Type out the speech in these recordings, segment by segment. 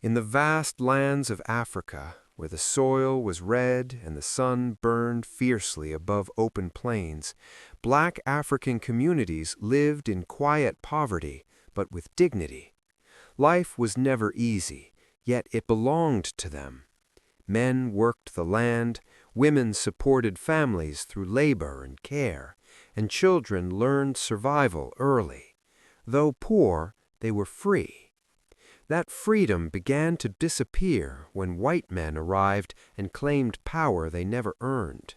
In the vast lands of Africa, where the soil was red and the sun burned fiercely above open plains, black African communities lived in quiet poverty, but with dignity. Life was never easy, yet it belonged to them. Men worked the land, women supported families through labor and care, and children learned survival early. Though poor, they were free. That freedom began to disappear when white men arrived and claimed power they never earned.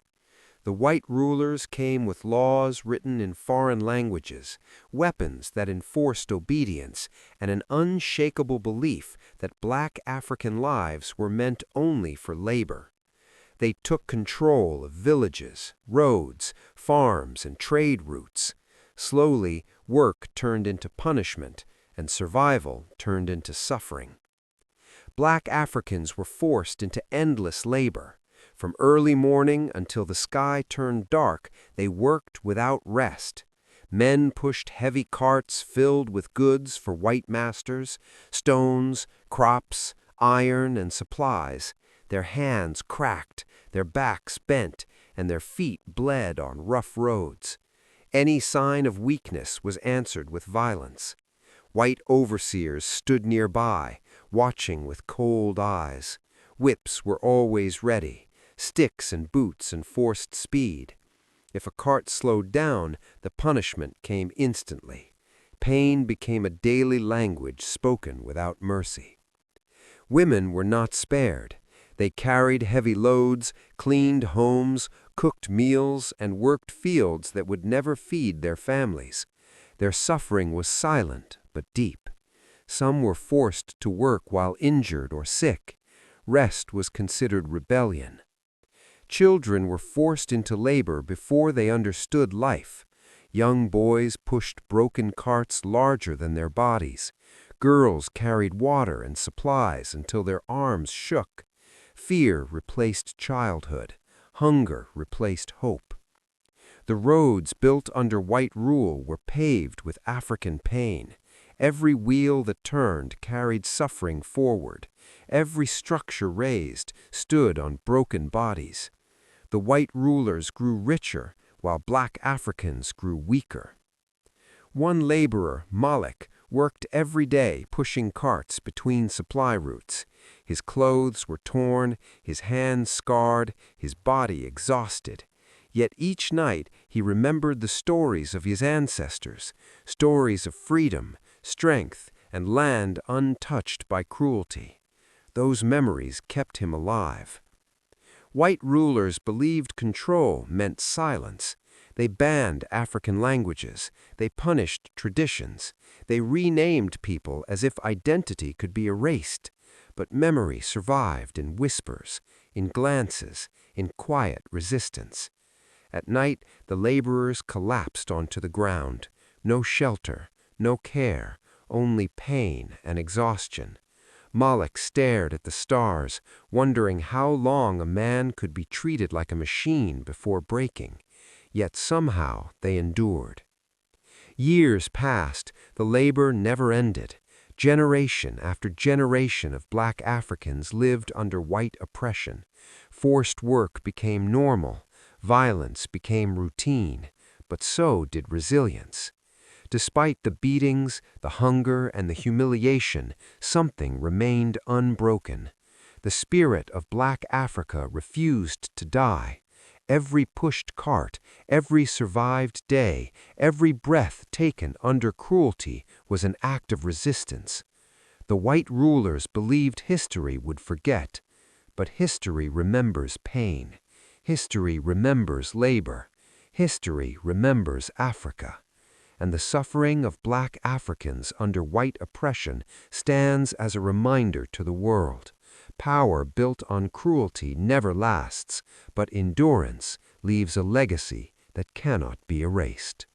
The white rulers came with laws written in foreign languages, weapons that enforced obedience, and an unshakable belief that black African lives were meant only for labor. They took control of villages, roads, farms, and trade routes. Slowly, work turned into punishment, and survival turned into suffering. Black Africans were forced into endless labor. From early morning until the sky turned dark, they worked without rest. Men pushed heavy carts filled with goods for white masters, stones, crops, iron, and supplies. Their hands cracked, their backs bent, and their feet bled on rough roads. Any sign of weakness was answered with violence. White overseers stood nearby, watching with cold eyes. Whips were always ready. Sticks and boots enforced speed. If a cart slowed down, the punishment came instantly. Pain became a daily language spoken without mercy. Women were not spared. They carried heavy loads, cleaned homes, cooked meals, and worked fields that would never feed their families. Their suffering was silent but deep. Some were forced to work while injured or sick. Rest was considered rebellion. Children were forced into labor before they understood life. Young boys pushed broken carts larger than their bodies. Girls carried water and supplies until their arms shook. Fear replaced childhood. Hunger replaced hope. The roads built under white rule were paved with African pain. Every wheel that turned carried suffering forward. Every structure raised stood on broken bodies. The white rulers grew richer, while black Africans grew weaker. One laborer, Malik, worked every day pushing carts between supply routes. His clothes were torn, his hands scarred, his body exhausted. Yet each night he remembered the stories of his ancestors, stories of freedom, strength, and land untouched by cruelty. Those memories kept him alive. White rulers believed control meant silence. They banned African languages. They punished traditions. They renamed people as if identity could be erased. But memory survived in whispers, in glances, in quiet resistance. At night, the laborers collapsed onto the ground. No shelter, no care, only pain and exhaustion. Malik stared at the stars, wondering how long a man could be treated like a machine before breaking. Yet somehow they endured. Years passed, the labor never ended. Generation after generation of black Africans lived under white oppression. Forced work became normal. Violence became routine, but so did resilience. Despite the beatings, the hunger, and the humiliation, something remained unbroken. The spirit of black Africa refused to die. Every pushed cart, every survived day, every breath taken under cruelty was an act of resistance. The white rulers believed history would forget, but history remembers pain. History remembers labor. History remembers Africa. And the suffering of black Africans under white oppression stands as a reminder to the world. Power built on cruelty never lasts, but endurance leaves a legacy that cannot be erased.